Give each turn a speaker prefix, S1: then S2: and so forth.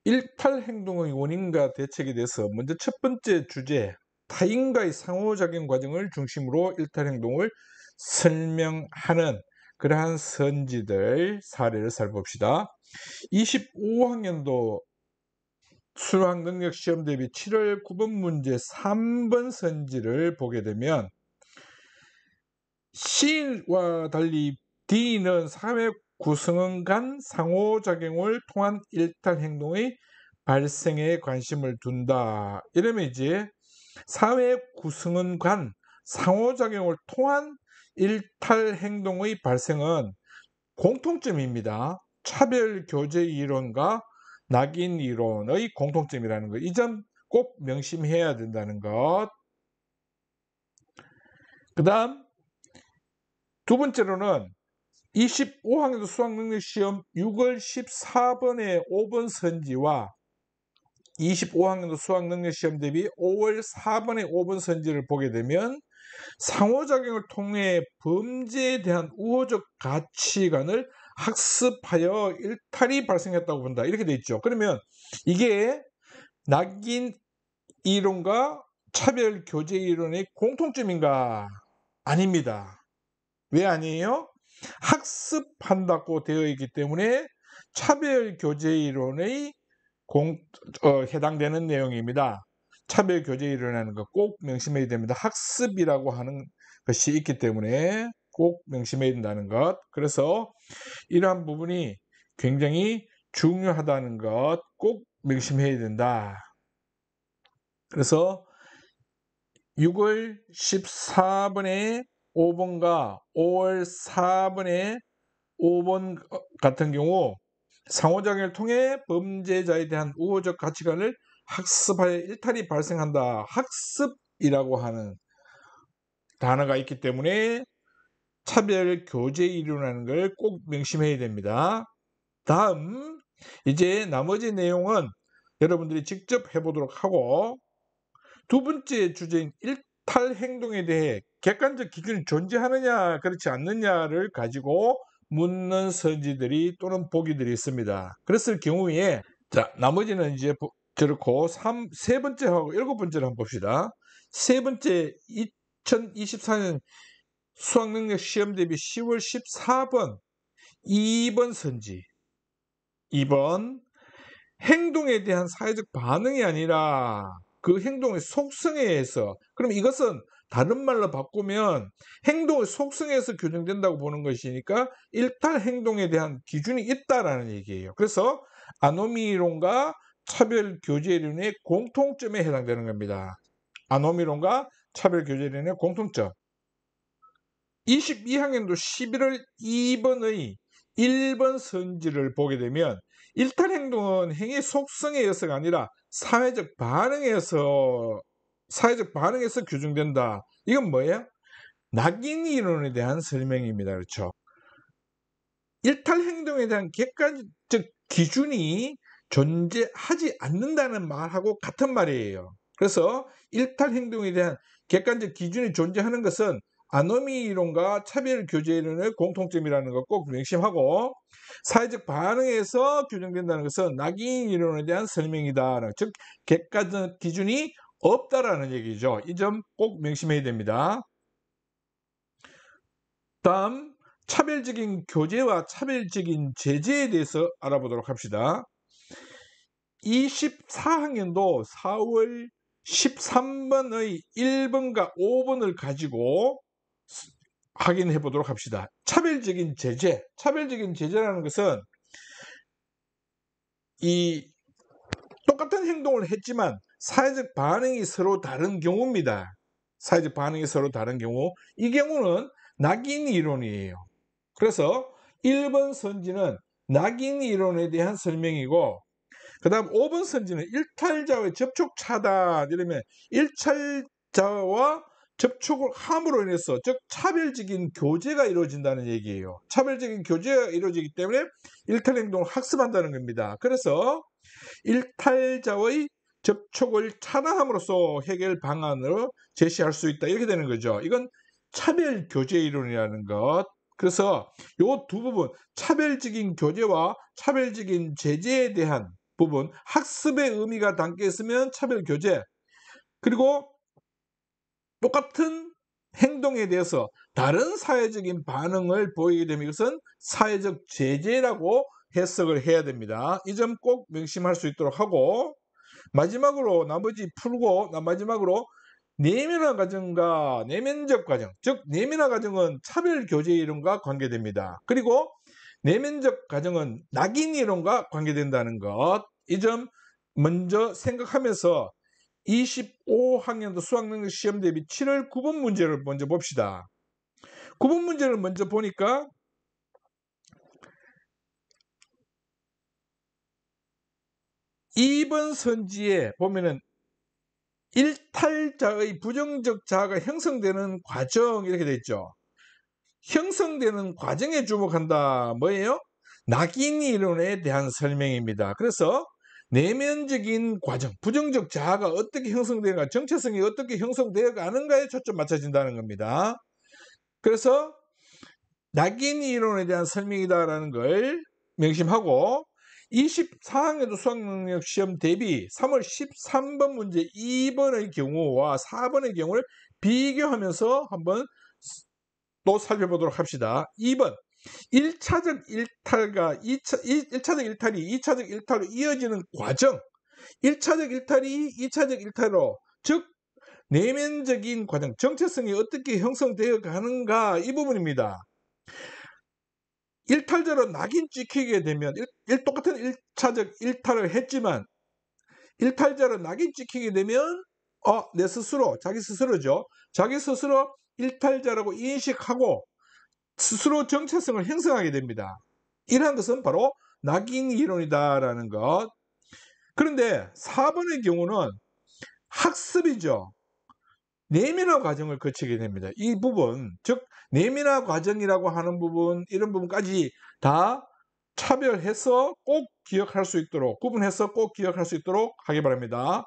S1: 일탈 행동의 원인과 대책에 대해서 먼저 첫 번째 주제, 타인과의 상호작용 과정을 중심으로 일탈 행동을 설명하는 그러한 선지들 사례를 살펴봅시다. 25학년도 수학능력시험 대비 7월 9번 문제 3번 선지를 보게 되면 C와 달리 D는 사회 구성원 간 상호작용을 통한 일탈 행동의 발생에 관심을 둔다. 이러면 이제 사회 구성원 간 상호작용을 통한 일탈 행동의 발생은 공통점입니다. 차별 교제 이론과 낙인 이론의 공통점이라는 것. 이 점 꼭 명심해야 된다는 것. 그 다음 두 번째로는 25학년도 수학능력시험 6월 14번의 5번 선지와 25학년도 수학능력시험 대비 5월 4번의 5번 선지를 보게 되면 상호작용을 통해 범죄에 대한 우호적 가치관을 학습하여 일탈이 발생했다고 본다. 이렇게 돼 있죠. 그러면 이게 낙인 이론과 차별 교제 이론의 공통점인가? 아닙니다. 왜 아니에요? 학습한다고 되어 있기 때문에 차별 교제 이론의 해당되는 내용입니다. 차별 교제 이론이라는 거 꼭 명심해야 됩니다. 학습이라고 하는 것이 있기 때문에 꼭 명심해야 된다는 것. 그래서 이러한 부분이 굉장히 중요하다는 것 꼭 명심해야 된다. 그래서 6월 14번에 5번과 5월 4번에 5번 같은 경우 상호작용을 통해 범죄자에 대한 우호적 가치관을 학습하여 일탈이 발생한다. 학습이라고 하는 단어가 있기 때문에 차별 교제 이론이라는 걸 꼭 명심해야 됩니다. 다음 이제 나머지 내용은 여러분들이 직접 해보도록 하고, 두 번째 주제인 일탈 행동에 대해 객관적 기준이 존재하느냐 그렇지 않느냐를 가지고 묻는 선지들이 또는 보기들이 있습니다. 그랬을 경우에 자 나머지는 이제 그렇고 세 번째하고 일곱 번째를 한번 봅시다. 세 번째 2024년 수학능력 시험 대비 10월 14번 2번 선지. 2번 행동에 대한 사회적 반응이 아니라 그 행동의 속성에 의해서, 그럼 이것은 다른 말로 바꾸면 행동의 속성에 의해서 규정된다고 보는 것이니까 일탈 행동에 대한 기준이 있다라는 얘기예요. 그래서 아노미론과 차별 교제 이론의 공통점에 해당되는 겁니다. 아노미론과 차별 교제 이론의 공통점. 22학년도 11월 2번의 1번 선지를 보게 되면 일탈 행동은 행위 속성에 의해서가 아니라 사회적 반응에서 규정된다. 이건 뭐예요? 낙인 이론에 대한 설명입니다. 그렇죠? 일탈 행동에 대한 객관적 기준이 존재하지 않는다는 말하고 같은 말이에요. 그래서 일탈 행동에 대한 객관적 기준이 존재하는 것은 아노미 이론과 차별 교제 이론의 공통점이라는 것 꼭 명심하고, 사회적 반응에서 규정된다는 것은 낙인 이론에 대한 설명이다. 즉 객관적 기준이 없다라는 얘기죠. 이 점 꼭 명심해야 됩니다. 다음 차별적인 교제와 차별적인 제재에 대해서 알아보도록 합시다. 24학년도 4월 13번의 1번과 5번을 가지고 확인해 보도록 합시다. 차별적인 제재. 차별적인 제재라는 것은 이 똑같은 행동을 했지만 사회적 반응이 서로 다른 경우입니다. 사회적 반응이 서로 다른 경우. 이 경우는 낙인 이론이에요. 그래서 1번 선지는 낙인 이론에 대한 설명이고, 그 다음 5번 선지는 일탈자와의 접촉 차단. 이러면 일탈자와 접촉을 함으로 인해서, 즉 차별적인 교제가 이루어진다는 얘기예요. 차별적인 교제가 이루어지기 때문에 일탈 행동을 학습한다는 겁니다. 그래서 일탈자의 접촉을 차단함으로써 해결 방안을 제시할 수 있다. 이렇게 되는 거죠. 이건 차별 교제 이론이라는 것. 그래서 이 두 부분, 차별적인 교제와 차별적인 제재에 대한 부분, 학습의 의미가 담겨 있으면 차별 교재, 그리고 똑같은 행동에 대해서 다른 사회적인 반응을 보이게 되면 이것은 사회적 제재라고 해석을 해야 됩니다. 이 점 꼭 명심할 수 있도록 하고, 마지막으로 나머지 풀고 마지막으로 내면화 과정과 내면적 과정, 즉 내면화 과정은 차별 교제 이론과 관계됩니다. 그리고 내면적 과정은 낙인 이론과 관계된다는 것, 이 점 먼저 생각하면서 25학년도 수학능력 시험 대비 7월 9번 문제를 먼저 봅시다. 9번 문제를 먼저 보니까 2번 선지에 보면은 일탈자의 부정적 자아가 형성되는 과정 이렇게 돼 있죠. 형성되는 과정에 주목한다. 뭐예요? 낙인 이론에 대한 설명입니다. 그래서 내면적인 과정, 부정적 자아가 어떻게 형성되는가, 정체성이 어떻게 형성되어 가는가에 초점 맞춰진다는 겁니다. 그래서 낙인 이론에 대한 설명이다라는 걸 명심하고, 24학년도 수학능력 시험 대비 3월 13번 문제 2번의 경우와 4번의 경우를 비교하면서 한번 또 살펴보도록 합시다. 2번 1차적 일탈과 1차적 일탈이 2차적 일탈로 이어지는 과정, 1차적 일탈이 2차적 일탈로, 즉 내면적인 과정, 정체성이 어떻게 형성되어 가는가, 이 부분입니다. 일탈자로 낙인 찍히게 되면 똑같은 1차적 일탈을 했지만 일탈자로 낙인 찍히게 되면 내 스스로, 자기 스스로죠. 자기 스스로 일탈자라고 인식하고 스스로 정체성을 형성하게 됩니다. 이러한 것은 바로 낙인 이론이다라는 것. 그런데 4번의 경우는 학습이죠. 내면화 과정을 거치게 됩니다. 이 부분, 즉 내면화 과정이라고 하는 부분, 이런 부분까지 다 차별해서 꼭 기억할 수 있도록, 구분해서 꼭 기억할 수 있도록 하기 바랍니다.